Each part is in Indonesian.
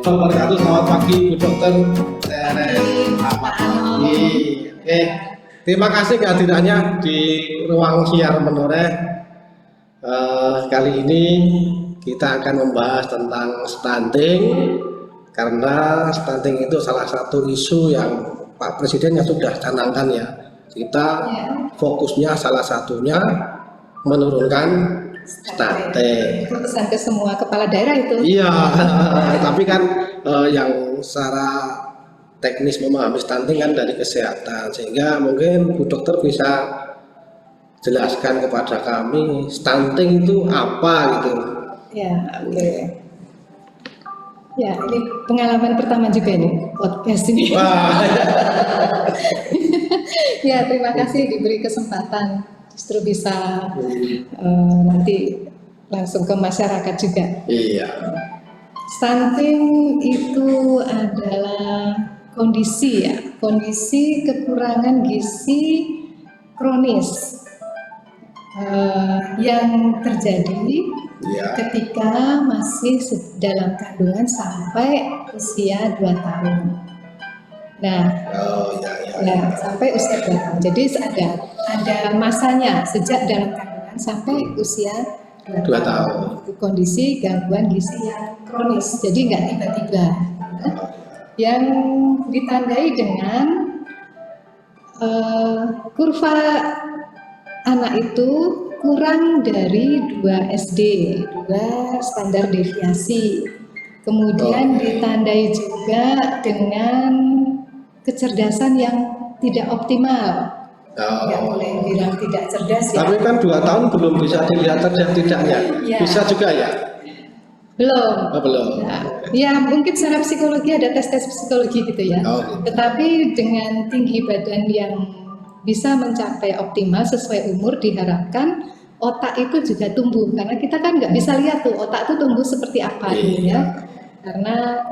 wabarakatuh. Selamat pagi Bu Dokter Teres. Selamat pagi. Oke, terima kasih kehadirannya di ruang siar menoreh. Kali ini kita akan membahas tentang stunting, karena stunting itu salah satu isu yang Pak Presiden yang sudah canangkan ya. Kita fokusnya salah satunya menurunkan stunting. Itu pesan ke semua kepala daerah itu. Iya, tapi kan yang secara teknis memahami stunting kan dari kesehatan, sehingga mungkin Bu Dokter bisa jelaskan kepada kami stunting itu apa gitu. Ya, oke. Ya, ini pengalaman pertama juga ini podcast ini. Wah. Ya, terima kasih diberi kesempatan. Justru bisa nanti langsung ke masyarakat juga. Iya. Stunting itu adalah kondisi ya, kondisi kekurangan gizi kronis yang terjadi ketika masih dalam kandungan sampai usia 2 tahun. Nah, sampai usia 2 tahun. Jadi ada masanya sejak dalam kandungan sampai usia 2 tahun. Itu kondisi gangguan gizi yang kronis. Jadi nggak tiba-tiba. Yang ditandai dengan kurva anak itu kurang dari 2 SD, 2 standar deviasi. Kemudian ditandai juga dengan kecerdasan yang tidak optimal. Nggak boleh bilang tidak cerdas ya. Tapi kan 2 tahun belum bisa dilihat cerdas tidaknya. Ya. Bisa juga ya? Belum. Belum. Ya mungkin secara psikologi ada tes-tes psikologi gitu ya. Gitu. Tetapi dengan tinggi badan yang bisa mencapai optimal sesuai umur, diharapkan otak itu juga tumbuh, karena kita kan nggak bisa lihat tuh otak itu tumbuh seperti apa gitu ya. Karena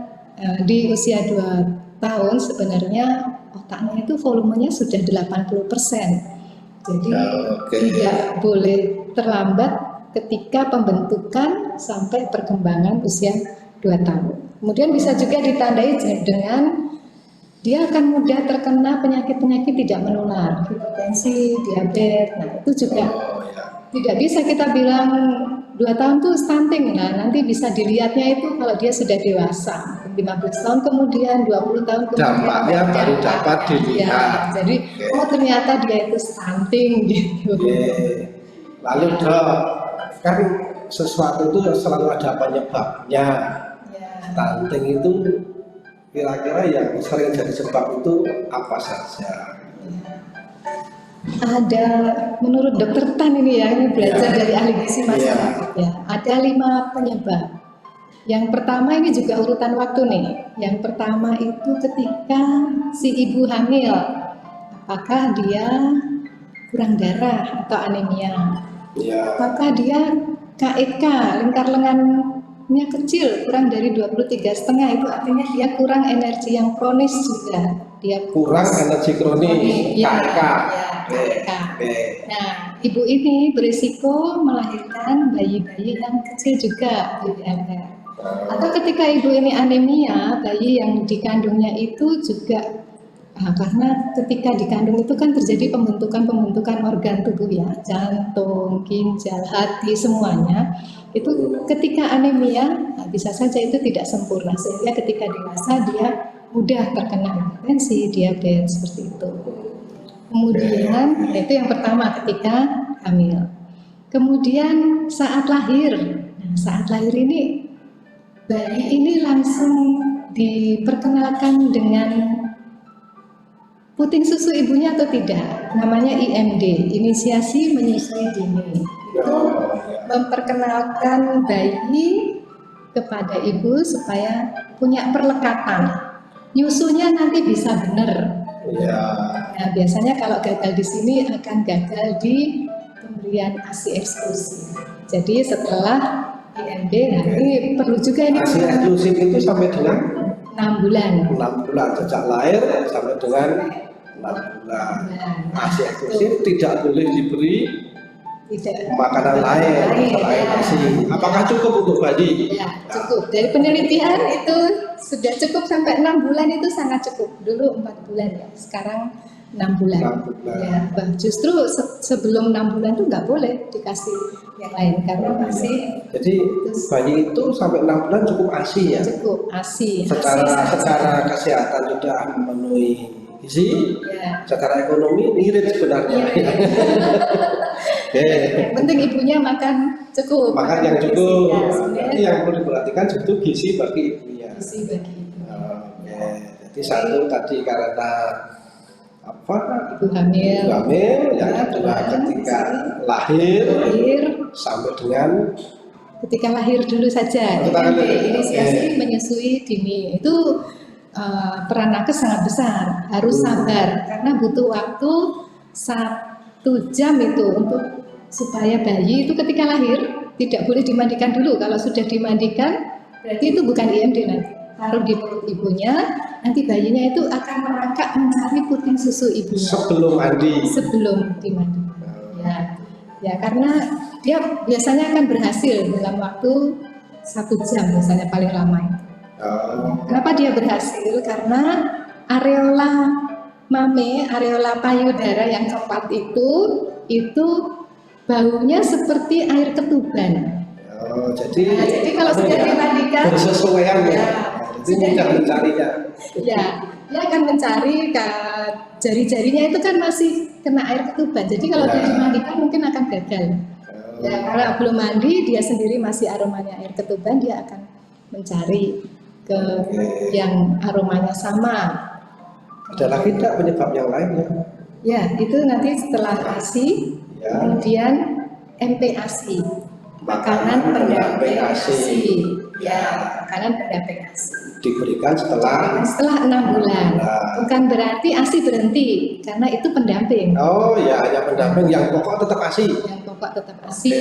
di usia 2 tahun sebenarnya otaknya itu volumenya sudah 80%. Jadi tidak boleh terlambat ketika pembentukan sampai perkembangan usia 2 tahun. Kemudian bisa juga ditandai dengan dia akan mudah terkena penyakit-penyakit tidak menular, hipertensi, diabetes. Nah, itu juga tidak bisa kita bilang 2 tahun tuh stunting. Nah, nanti bisa dilihatnya itu kalau dia sudah dewasa, 15 tahun kemudian, 20 tahun kemudian. Dampaknya baru dapat dilihat. Ya, jadi, oh ternyata dia itu stunting gitu. Lalu Dok, kan sesuatu itu selalu ada penyebabnya. Stunting itu kira-kira yang sering jadi sebab itu apa saja? Ada, menurut Dokter Tan ini ya, ini belajar dari ahli gizi masyarakat ya. Ada 5 penyebab. Yang pertama ini juga urutan waktu nih. Yang pertama itu ketika si ibu hamil, apakah dia kurang darah atau anemia? Apakah dia KEK, lingkar lengannya kecil, kurang dari 23,5, itu artinya dia kurang energi yang kronis juga. Dia kurang energi kronis, KEK. Nah, ibu ini berisiko melahirkan bayi-bayi yang kecil juga di DMR. Atau ketika ibu ini anemia, bayi yang dikandungnya itu juga karena ketika dikandung itu kan terjadi pembentukan organ tubuh ya, jantung, ginjal, hati, semuanya. Itu ketika anemia, bisa saja itu tidak sempurna, sehingga ketika dewasa dia mudah terkena hipertensi, diabetes, seperti itu. Kemudian, itu yang pertama ketika hamil. Kemudian saat lahir, saat lahir ini, bayi ini langsung diperkenalkan dengan puting susu ibunya atau tidak, namanya IMD, inisiasi menyusui dini. Itu memperkenalkan bayi kepada ibu supaya punya perlekatan. Nyusunya nanti bisa benar. Nah, biasanya kalau gagal di sini akan gagal di pemberian ASI eksklusif. Jadi setelah IMD, nah ini perlu juga ini. ASI eksklusif itu sampai dengan 6 bulan. 6 bulan sejak lahir sampai dengan 6 bulan. ASI eksklusif tidak boleh diberi makanan lain selain ASI. Apakah cukup untuk bayi? Ya, cukup. Dari penelitian itu sudah cukup sampai 6 bulan itu sangat cukup. Dulu 4 bulan ya, sekarang 6 bulan. 6 bulan. Ya, justru sebelum 6 bulan tuh nggak boleh dikasih yang lain karena masih Jadi bayi itu sampai 6 bulan cukup ASI ya. cukup ASI. Secara kesehatan sudah memenuhi gizi, Ya. secara ekonomi irit sebenarnya. Iya. Yang penting ibunya makan cukup. Makan yang bergizi. cukup. Ya, Jadi sebenarnya yang perlu diperhatikan itu gizi bagi ibunya. gizi bagi ibu. Oke. Jadi satu tadi karena apa? Ibu hamil. Ibu hamil, yang Ya, kedua kemudian ketika lahir lahir, sampai dengan ketika lahir dulu saja. Ketika DMD, lahir. inisiasi Oke. menyusui dini itu peran nakes sangat besar. Harus sabar karena butuh waktu 1 jam itu untuk supaya bayi itu ketika lahir tidak boleh dimandikan dulu. Kalau sudah dimandikan berarti itu bukan IMD nanti. Taruh di perut ibunya, nanti bayinya itu akan merangkak mencari puting susu ibunya sebelum mandi. sebelum dimandikan. Ya karena dia biasanya akan berhasil dalam waktu 1 jam biasanya paling lama itu. Kenapa dia berhasil? Karena areola mame, areola payudara yang coklat itu baunya seperti air ketuban. Jadi kalau sudah dimandikan, bersesuaian ya. Ya. Jadi mudah mencarinya. ya dia akan mencari jari-jarinya itu kan masih kena air ketuban. Jadi kalau dia dimandikan mungkin akan gagal. Ya kalau belum mandi dia sendiri masih aromanya air ketuban, dia akan mencari ke yang aromanya sama. Ada lagi tidak penyebab yang lain ya? Ya itu nanti setelah ASI, Ya. kemudian MPASI, makanan pendamping ASI. Ya, makanan pendamping ASI. Diberikan setelah 6 bulan. Bukan berarti ASI berhenti, karena itu pendamping. Oh ya, hanya pendamping, yang pokok tetap ASI. Yang pokok tetap ASI.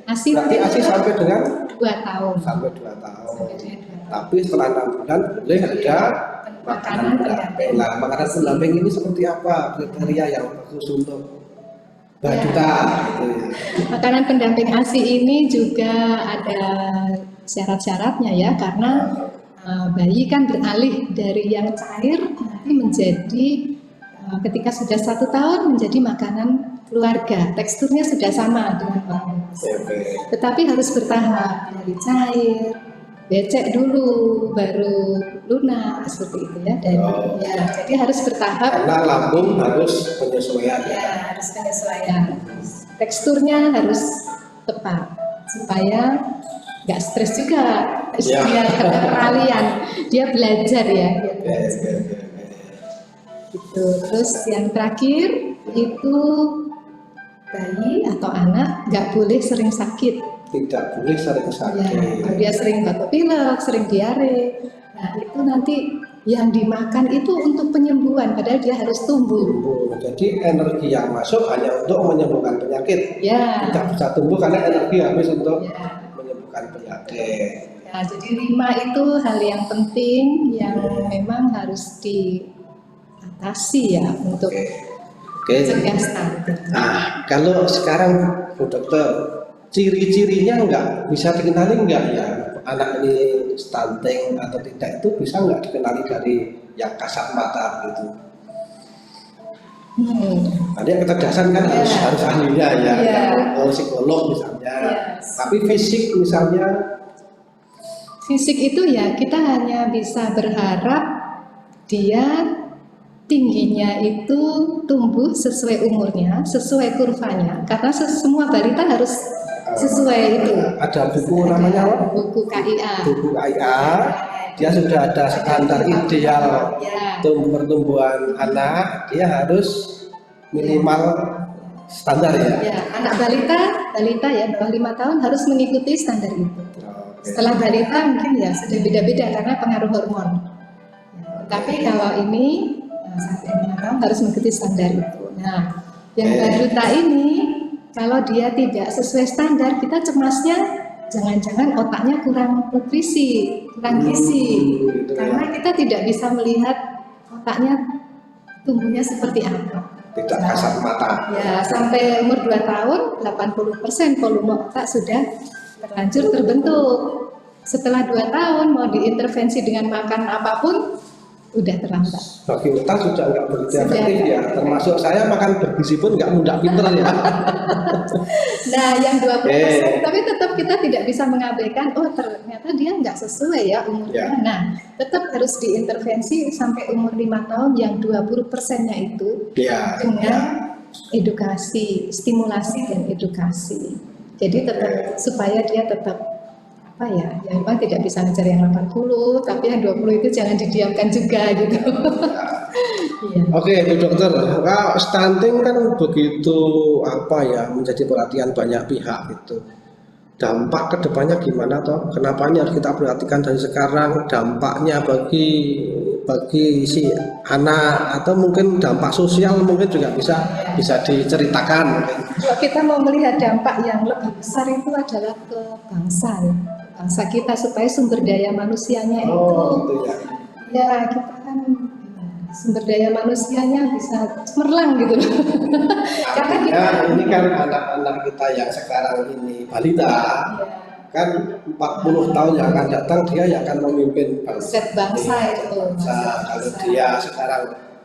ASI Berarti ASI sampai dengan 2 tahun. sampai 2 tahun. Sampai dengan 2 tahun. Tapi setelah 6 bulan boleh ada makanan pendamping. Nah, makanan pendamping ini seperti apa kriteria yang bagus untuk balita gitu ya. Makanan pendamping ASI ini juga ada syarat-syaratnya ya, karena bayi kan beralih dari yang cair nanti menjadi ketika sudah 1 tahun menjadi makanan keluarga. Teksturnya sudah sama dengan orang dewasa. Tetapi harus bertahap dari cair, becek dulu, baru lunak seperti itu ya. Dan ya, jadi harus bertahap. Karena lambung harus penyesuaian. Ya, harus penyesuaian. Teksturnya harus tepat supaya nggak stres juga. Ya. Dia karena peralihan, dia belajar ya. Dia belajar. Gitu. Terus yang terakhir itu bayi atau anak nggak boleh sering sakit. Tidak boleh sering Ya, sakit. kalau dia sering batuk pilek, sering diare. Nah itu nanti yang dimakan itu untuk penyembuhan, padahal dia harus tumbuh. Jadi energi yang masuk hanya untuk menyembuhkan penyakit. Ya. Tidak bisa tumbuh karena energi habis untuk Ya. menyembuhkan penyakit. Nah, jadi 5 itu hal yang penting yang memang harus diatasi ya untuk Oke. mencegah stunting. Nah, kalau sekarang Bu Dokter, ciri-cirinya bisa dikenali nggak ya anak ini stunting atau tidak, itu bisa nggak dikenali dari yang kasat mata gitu? Tadi yang kecerdasan kan harus ahlinya ya, psikolog misalnya. Tapi fisik misalnya. Fisik itu ya kita hanya bisa berharap dia tingginya itu tumbuh sesuai umurnya, sesuai kurvanya. Karena semua balita harus sesuai itu. Ada buku namanya apa? Buku KIA. Buku KIA. Dia sudah ada standar ideal pertumbuhan anak. Dia harus minimal standar ya. Ya, anak balita ya bawah 5 tahun harus mengikuti standar itu. Setelah balita mungkin ya sudah beda-beda karena pengaruh hormon. Tapi kalau ini sampai 5 tahun harus mengikuti standar itu. Nah, yang balita ini kalau dia tidak sesuai standar, kita cemasnya jangan-jangan otaknya kurang nutrisi, kurang gizi. Karena kita tidak bisa melihat otaknya tumbuhnya seperti apa. Tidak kasat mata. Ya, sampai umur 2 tahun 80% volume otak sudah terlanjur terbentuk. Setelah 2 tahun mau diintervensi dengan makan apapun udah terlambat. Bagi Uta sudah nggak begitu Sudah efektif ya, nggak. termasuk saya makan bergizi pun nggak mudah pinter ya. Nah, yang 20%, tapi tetap kita tidak bisa mengabaikan, oh ternyata dia nggak sesuai ya umurnya. Ya. Nah, tetap harus diintervensi sampai umur 5 tahun yang 20%-nya itu Ya, dengan edukasi, stimulasi dan edukasi. Jadi tetap supaya dia tetap apa ya, yang memang tidak bisa ngejar yang 80, tapi yang 20 itu jangan didiamkan juga gitu. Iya. Oke, Bu Dokter, kalau stunting kan begitu apa ya, menjadi perhatian banyak pihak gitu. Dampak kedepannya gimana toh? Kenapa ini harus kita perhatikan dari sekarang? Dampaknya bagi si anak atau mungkin dampak sosial mungkin juga bisa diceritakan mungkin. Kalau kita mau melihat dampak yang lebih besar itu adalah ke bangsa, ya. Bangsa kita supaya sumber daya manusianya itu, Oh, gitu ya. ya kita kan sumber daya manusianya bisa cemerlang gitu loh. Karena kita Ya, ini kan anak-anak kita yang sekarang ini balita, kan 40 tahun yang akan datang dia yang akan memimpin set bangsa itu. bangsa. Kalau dia sekarang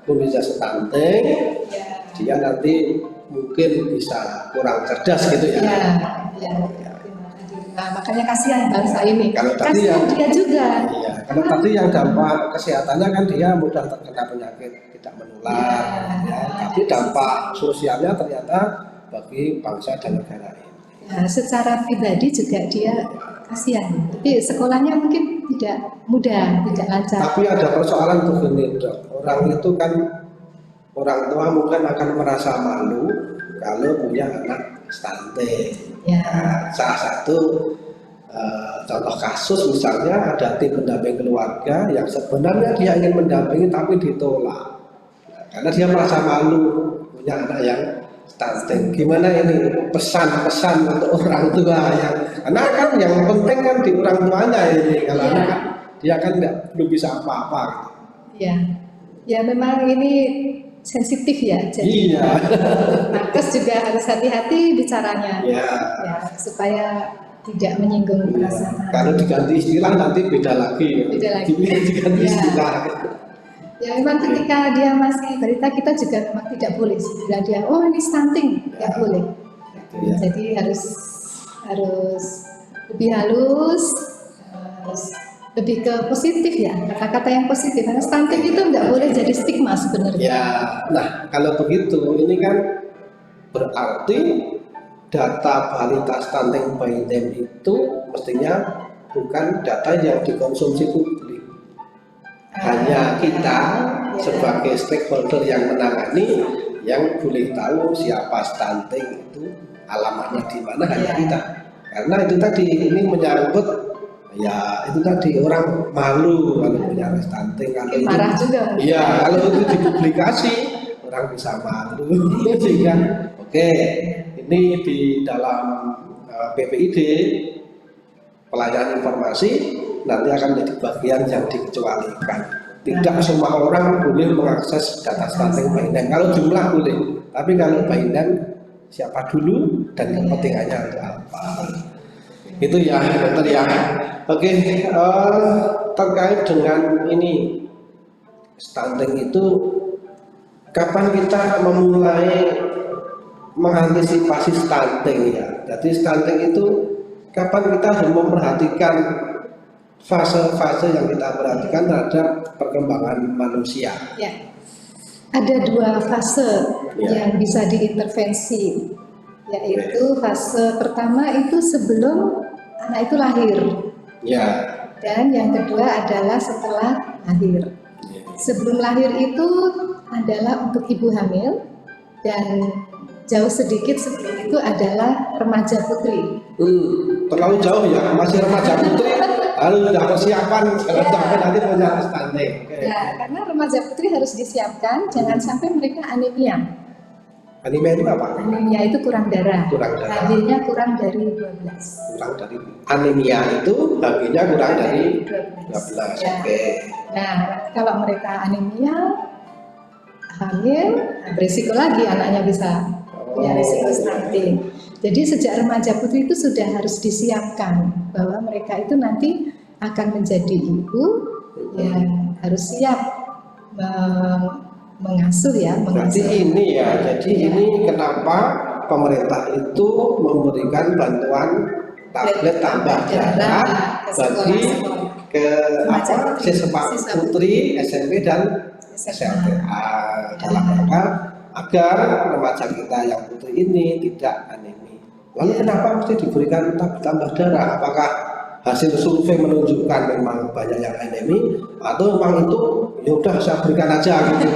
pun bisa stunting, Ya, dia nanti mungkin bisa kurang cerdas gitu ya. ya, ya. Nah, makanya kasihan bangsa ini. Kalau tadi Kasihan dia juga. Iya, kalau tadi yang dampak kesehatannya kan dia mudah terkena penyakit tidak menular, ya. Tapi dampak sosialnya ternyata bagi bangsa dan negara ini. Nah, secara pribadi juga dia kasihan. Tapi sekolahnya mungkin tidak mudah, tidak lancar. Tapi ada persoalan begini, Dok. Orang itu kan orang tua mungkin akan merasa malu kalau punya anak stunting. Ya. Nah, salah satu contoh kasus misalnya ada tim pendamping keluarga yang sebenarnya dia ingin mendampingi tapi ditolak. Nah, karena dia merasa malu punya anak yang stunting. Gimana ini pesan-pesan untuk orang tua yang, karena kan yang penting kan di orang tuanya ini, kalau Iya. anak kan dia kan belum bisa apa-apa gitu. Ya, ya memang ini sensitif ya. Jadi Iya. nakes juga harus hati-hati bicaranya, Ya. ya supaya tidak menyinggung perasaan. Kalau diganti istilah nanti beda lagi. Beda lagi. Diganti Ya. istilah. Ya memang ketika dia masih balita kita juga memang tidak boleh bilang dia, oh ini stunting, nggak boleh. Ya. Jadi harus lebih halus, harus lebih ke positif ya, kata-kata yang positif. Karena stunting itu nggak boleh jadi stigma sebenarnya. Ya, nah kalau begitu ini kan berarti data balita stunting by name itu mestinya bukan data yang dikonsumsi publik. Hanya kita sebagai stakeholder yang menangani yang boleh tahu siapa stunting itu, alamatnya di mana hanya kita. Karena itu tadi ini menyangkut ya itu tadi orang malu kalau punya stunting, kalau itu Marah juga. iya, kalau itu dipublikasi orang bisa malu. Sehingga oke, ini di dalam PPID pelayanan informasi nanti akan menjadi bagian yang dikecualikan. Tidak semua orang boleh mengakses data stunting by name. Kalau jumlah boleh, tapi kalau by name siapa dulu dan kepentingannya untuk apa? Itu ya, dokter ya. Oke, terkait dengan ini stunting itu, kapan kita memulai mengantisipasi stunting ya? Jadi stunting itu kapan kita harus memperhatikan fase-fase yang kita perhatikan terhadap perkembangan manusia. Ya, ada 2 fase Ya. yang bisa diintervensi, yaitu fase pertama itu sebelum anak itu lahir, Ya. dan yang kedua adalah setelah lahir. Sebelum lahir itu adalah untuk ibu hamil, dan jauh sedikit sebelum itu adalah remaja putri. Terlalu jauh ya, masih remaja putri harus sudah persiapan kalau sampai nanti punya stunting. Oke. Ya, karena remaja putri harus disiapkan, jangan sampai mereka anemia. Anemia itu apa? Anemia itu kurang darah. Kurang darah. HB-nya kurang dari 12. Kurang dari anemia itu HB-nya kurang dari 12. Ya. Oke. Nah, kalau mereka anemia, hamil, berisiko lagi anaknya bisa punya risiko stunting. Jadi sejak remaja putri itu sudah harus disiapkan bahwa mereka itu nanti akan menjadi ibu yang harus siap mengasuh ya. Berarti ini ya, jadi ini kenapa pemerintah itu memberikan bantuan tablet tambah darah bagi ke siswa putri SMP dan SMA dalam rangka agar remaja kita yang putri ini tidak anemi. Lalu kenapa mesti diberikan tablet tambah darah? Apakah hasil survei menunjukkan memang banyak yang anemi atau memang itu ya udah saya berikan aja gitu?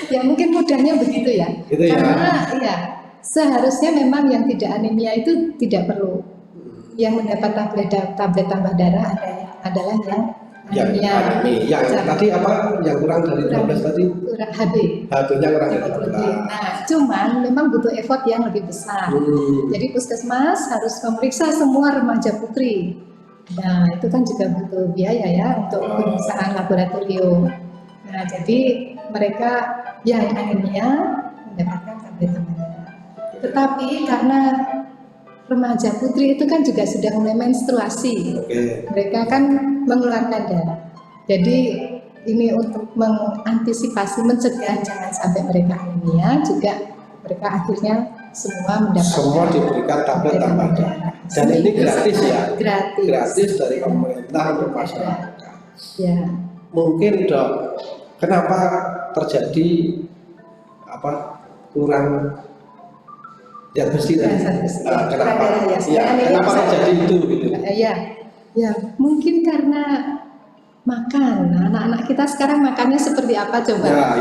Ya mungkin mudahnya begitu ya. Gitu ya. Karena ya seharusnya memang yang tidak anemia itu tidak perlu. Yang mendapat tablet tambah darah adalah yang anemi. Yang tadi apa? Yang kurang dari 12 tadi? Kurang HB. HB-nya kurang dari 12. Nah, cuman memang butuh effort yang lebih besar. Jadi puskesmas harus memeriksa semua remaja putri. Nah, itu kan juga butuh biaya ya untuk pemeriksaan laboratorium. Nah, jadi mereka yang anemia mendapatkan tablet tambah darah. Tetapi karena remaja putri itu kan juga sudah mulai menstruasi, mereka kan mengeluarkan darah. Jadi ini untuk mengantisipasi, mencegah jangan sampai mereka anemia, juga mereka akhirnya semua diberikan tablet tambah darah. Dan ini gratis ya? Gratis dari pemerintah untuk masyarakat. Ya. Mungkin Dok, kenapa terjadi kurang ya besi tadi? Kenapa? Kenapa terjadi itu? Gitu? Ya mungkin karena makan. Anak-anak kita sekarang makannya seperti apa coba?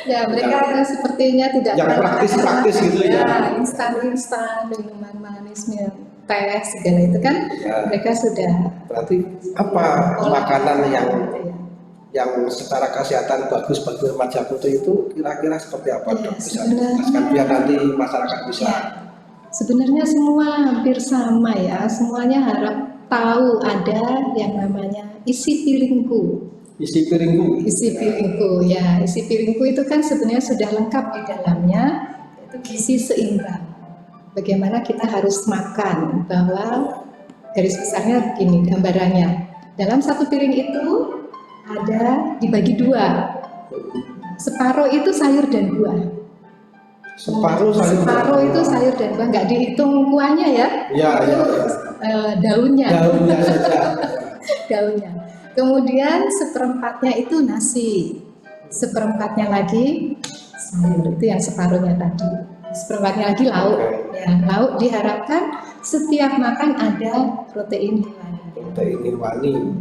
Ya mereka sepertinya tidak yang praktis gitu ya. Instan, minuman manis, teh segala itu kan mereka sudah. Berarti apa makanan yang secara kesehatan bagus bagi remaja putri itu kira-kira seperti apa Dok? Bisa dijelaskan biar nanti masyarakat bisa. Sebenarnya semua hampir sama ya, semuanya harap tahu ada yang namanya isi piringku. Isi piringku ya, isi piringku itu kan sebenarnya sudah lengkap di dalamnya, itu gizi seimbang. Bagaimana kita harus makan, bahwa garis besarnya begini gambarannya. Dalam satu piring itu ada dibagi dua, separuh itu sayur dan buah. Separuh itu sayur dan buah, nggak dihitung kuahnya ya? Daunnya saja. Daunnya. Kemudian seperempatnya itu nasi, seperempatnya lagi sayur, itu yang separuhnya tadi. Seperempatnya lagi lauk. Ya, lauk diharapkan setiap makan ada protein hewani.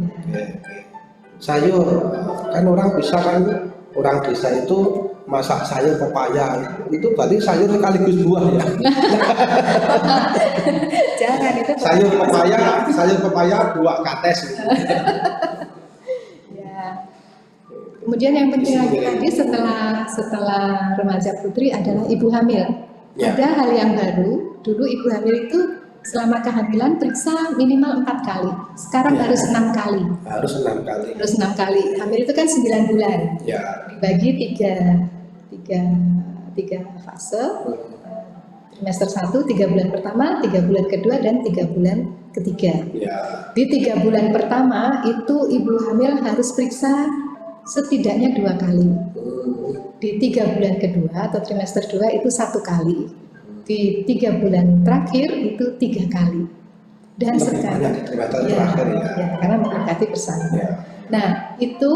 Sayur kan orang desa itu masak sayur pepaya, itu berarti sayur sekaligus buah ya? Jangan, itu sayur pepaya 2 kates gitu. Ya. Kemudian yang penting lagi tadi setelah remaja putri adalah ibu hamil. Ada hal yang baru, dulu ibu hamil itu selama kehamilan periksa minimal 4 kali. Sekarang harus 6 kali. Harus 6 kali. Hamil itu kan 9 bulan. Dibagi 3 fase. Trimester 1, 3 bulan pertama, 3 bulan kedua, dan 3 bulan ketiga. Di 3 bulan pertama itu ibu hamil harus periksa setidaknya 2 kali. Di 3 bulan kedua atau trimester 2 itu 1 kali. Di 3 bulan terakhir itu 3 kali. Dan sekarang karena mendekati persalinan. Nah itu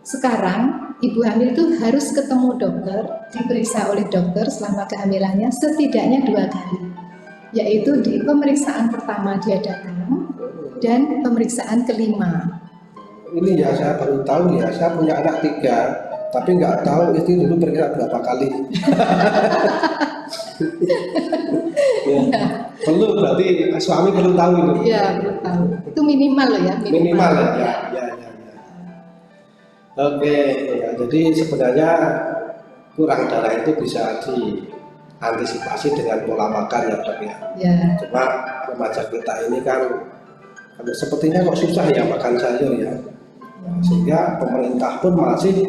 sekarang ibu hamil itu harus ketemu dokter, diperiksa oleh dokter selama kehamilannya setidaknya 2 kali, yaitu di pemeriksaan pertama dia datang dan pemeriksaan kelima. Ini ya saya baru tahu ya, saya punya anak 3 tapi nggak tahu itu dulu periksa berapa kali. Perlu, berarti suami perlu tahu itu. Iya, perlu tahu. Itu minimal loh ya. Minimal ya. Oke, ya, jadi sebenarnya kurang darah itu bisa diantisipasi dengan pola makan ya Dok ya. Cuma remaja kita ini kan sepertinya kok susah ya makan sayur ya. Sehingga pemerintah pun masih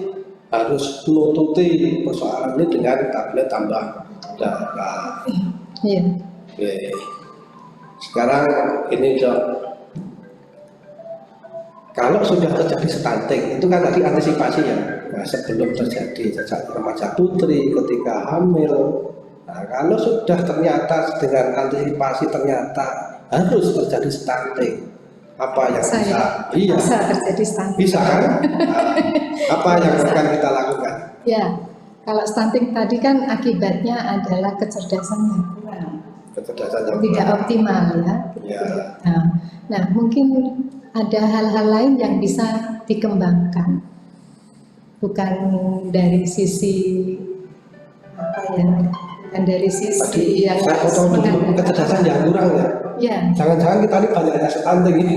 harus menutupi persoalan ini dengan tablet tambah darah. Iya. Oke. Sekarang ini Dok, kalau sudah terjadi stunting itu kan tadi antisipasi ya. Nah, sebelum terjadi sejak remaja putri, ketika hamil. Nah, kalau sudah ternyata dengan antisipasi ternyata harus terjadi stunting, apa yang Bisa terjadi stunting. bisa kan? Nah, apa yang akan kita lakukan? Ya, kalau stunting tadi kan akibatnya adalah kecerdasan yang kurang, Kecerdasan yang tidak optimal ya. Ya. Nah, mungkin ada hal-hal lain yang bisa dikembangkan, bukan dari sisi apa ya, bukan dari sisi yang saya potong dulu, kecerdasan yang kurang ya. Ya. Jangan-jangan kita ini banyaknya stunting ini.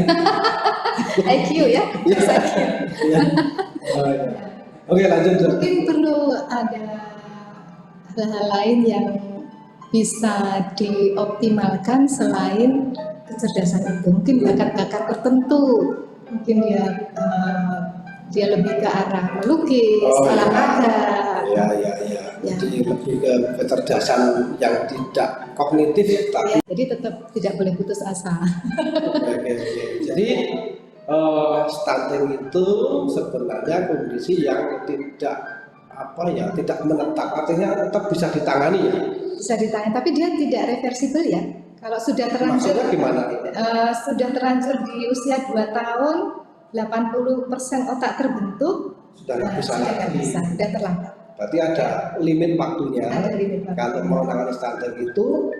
IQ ya. Ya. Oh, ya. Oke, lanjut Dok. Mungkin perlu ada hal-hal lain yang bisa dioptimalkan selain kecerdasan itu. Mungkin bakat-bakat tertentu, mungkin dia lebih ke arah melukis, olahraga. Ya. Jadi lebih ke kecerdasan yang tidak kognitif. Ya, jadi tetap tidak boleh putus asa. Oke. Jadi stunting itu sebenarnya kondisi yang tidak menetap, artinya tetap bisa ditangani ya. Bisa ditangani, tapi dia tidak reversibel ya. Kalau sudah terlanjur, gimana? Sudah terlanjur di usia 2 tahun, 80% otak terbentuk, sudah terlambat. Berarti ada limit waktunya. Ada limit waktu. Kalau mau menangani stunting itu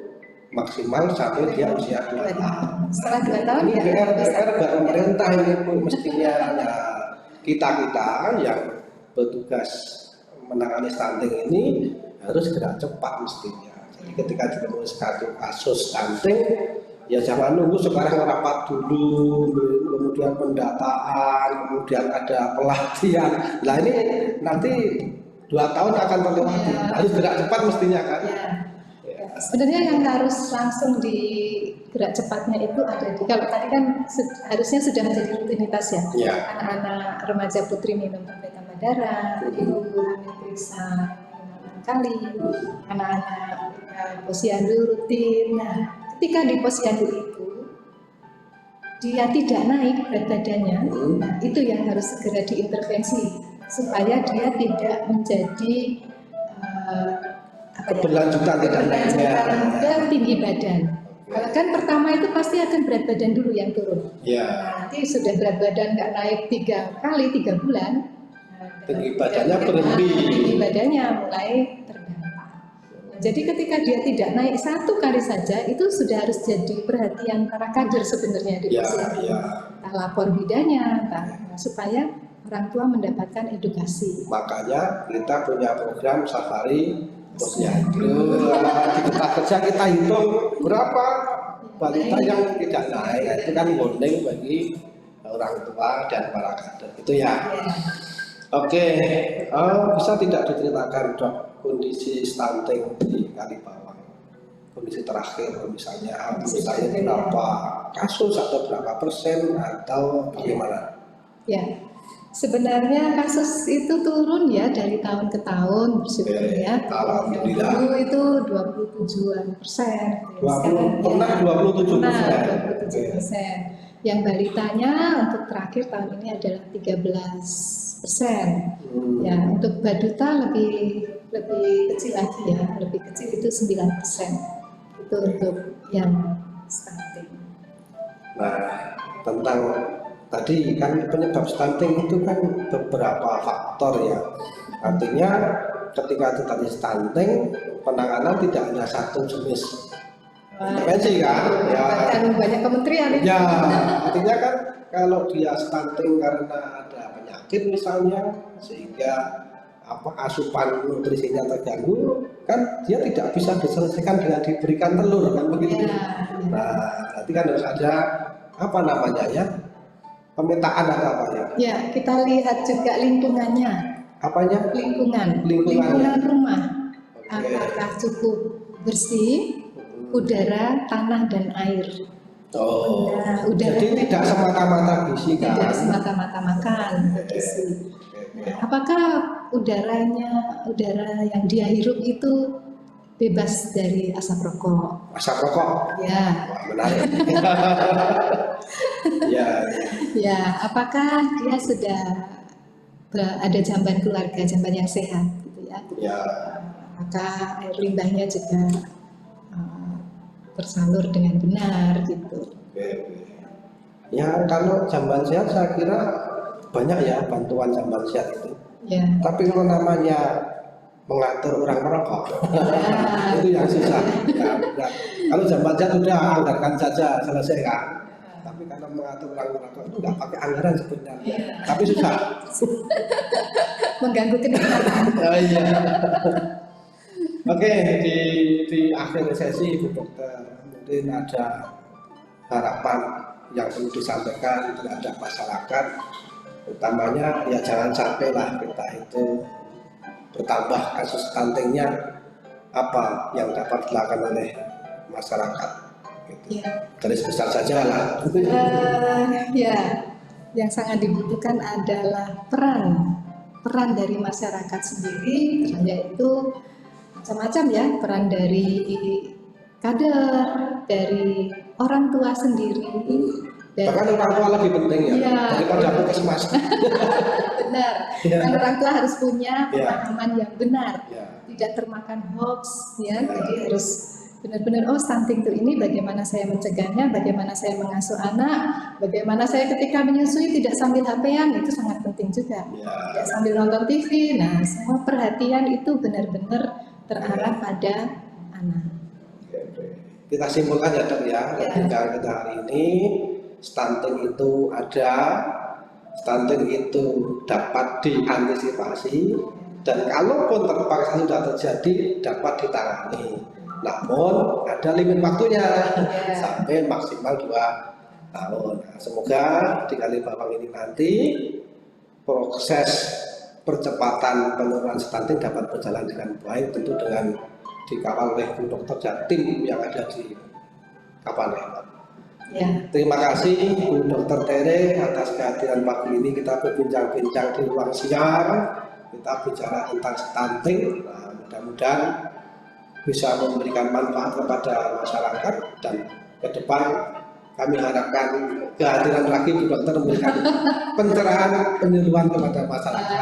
maksimal sampai dia usia 2 tahun. Setelah 2 tahun ini ya. PR pemerintah ini mestinya kita yang bertugas menangani stunting ini harus gerak cepat mestinya. Jadi ketika ditemukan satu kasus stunting, ya jangan nunggu sekarang rapat dulu, kemudian pendataan, kemudian ada pelatihan. Nah ini nanti 2 tahun akan terlewati. Harus gerak cepat mestinya kan. Ya. Sebenarnya yang harus langsung digerak cepatnya itu ada di, kalau tadi kan harusnya sudah menjadi rutinitas ya. Anak-anak remaja putri minum tablet tambah darah, ibu hamil periksa 5 kali, anak-anak posyandu rutin. Nah, ketika di posyandu itu dia tidak naik berat badannya, nah itu yang harus segera diintervensi supaya dia tidak menjadi keberlanjutan dan tinggi badan. Kalau kan pertama itu pasti akan berat badan dulu yang turun. Nah, nanti sudah berat badan nggak naik 3 kali 3 bulan, tinggi badannya berhenti. Tinggi badannya mulai terdampak. Nah, jadi ketika dia tidak naik 1 kali saja, itu sudah harus jadi perhatian para kader sebenarnya di posyandu. Entah lapor bidanya, supaya orang tua mendapatkan edukasi. Makanya kita punya program safari posyandu. Di kita kerja kita hitung berapa balita yang tidak naik. Itu kan bonding bagi orang tua dan para kader. Itu ya. Oke, bisa tidak diceritakan Dok kondisi stunting di Kalibawang? Kondisi terakhir misalnya berapa kasus atau berapa persen atau bagaimana? Ya. Sebenarnya kasus itu turun ya dari tahun ke tahun, bersyukur ya. Dulu itu 27%. Pernah 27%. Yang balitanya untuk terakhir tahun ini adalah 13%. Ya, untuk baduta lebih kecil lagi ya, lebih kecil itu 9%. Itu untuk yang stunting. Nah, tentang tadi kan penyebab stunting itu kan beberapa faktor ya. Artinya ketika itu tadi stunting, penanganan tidak hanya satu jenis intervensi kan? Ya. Bahkan banyak kementerian itu. Ya, artinya kan kalau dia stunting karena ada penyakit misalnya, sehingga asupan nutrisinya terganggu, kan dia tidak bisa diselesaikan dengan diberikan telur kan begitu. Nah, nanti kan harus ada pemetaan atau apa ya? Ya, kita lihat juga lingkungannya. Apanya? Lingkungan rumah. Apakah cukup bersih, udara, tanah, dan air. Jadi tidak semata-mata gizi kan? Tidak semata-mata makan, gizi. Nah, apakah udara yang dia hirup itu bebas dari asap rokok. Asap rokok. Ya. Wah, menarik. Ya, Ya, apakah dia sudah ada jamban keluarga, jamban yang sehat, gitu ya? ya. Apakah air limbahnya juga tersalur dengan benar, gitu? Oke. Ya, kalau jamban sehat saya kira banyak ya bantuan jamban sehat itu. Ya. Tapi kalau namanya mengatur orang merokok, itu yang susah. Ya, ya. Kalau jamban sehat sudah anggarkan saja selesai kan. Tapi kalau mengatur orang merokok itu nggak pakai anggaran sebenarnya. Tapi susah. Mengganggu kenikmatan. Oh, iya. Oke, di akhir sesi Ibu Dokter mungkin ada harapan yang perlu disampaikan terhadap masyarakat, utamanya ya jangan sampai lah kita itu bertambah kasus stuntingnya, apa yang dapat dilakukan oleh masyarakat gitu. Ya. Garis besar saja lah. Ya, yang sangat dibutuhkan adalah peran dari masyarakat sendiri, yaitu macam-macam ya, peran dari kader, dari orang tua sendiri, Bahkan orang tua lebih penting ya, Iya. daripada puskesmas. Benar, Ya. kan orang tua harus punya Ya. pemahaman yang benar, Ya. tidak termakan hoax ya. Jadi harus benar-benar, oh stunting itu ini bagaimana saya mencegahnya, bagaimana saya mengasuh anak, bagaimana saya ketika menyusui tidak sambil HP-an, itu sangat penting juga. Ya. Tidak sambil nonton TV. Nah, semua perhatian itu benar-benar terarah pada anak. Kita simpulkan ya Dok ya, ketika kita hari ini stunting itu ada, stunting itu dapat diantisipasi, dan kalaupun terpaksa sudah terjadi dapat ditangani. Namun ada limit waktunya sampai maksimal 2 tahun. Nah, semoga di Kalibawang ini nanti proses percepatan penurunan stunting dapat berjalan dengan baik, tentu dengan dikawal oleh Bu Dokter dan tim yang ada di Kapanewon. Ya. Terima kasih Bu Dokter Tere atas kehadiran pagi ini. Kita berbincang-bincang di ruang siar, kita bicara tentang stunting. Nah, mudah-mudahan bisa memberikan manfaat kepada masyarakat, dan ke depan kami harapkan kehadiran lagi Bu Dokter memberikan pencerahan, penyuluhan kepada masyarakat.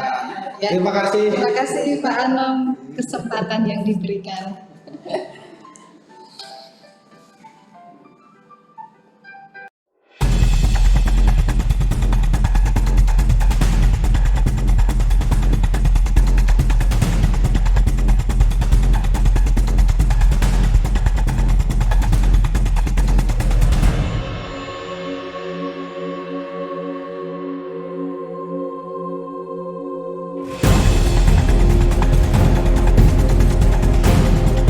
Ya. Terima kasih. Terima kasih Pak Anom kesempatan yang diberikan.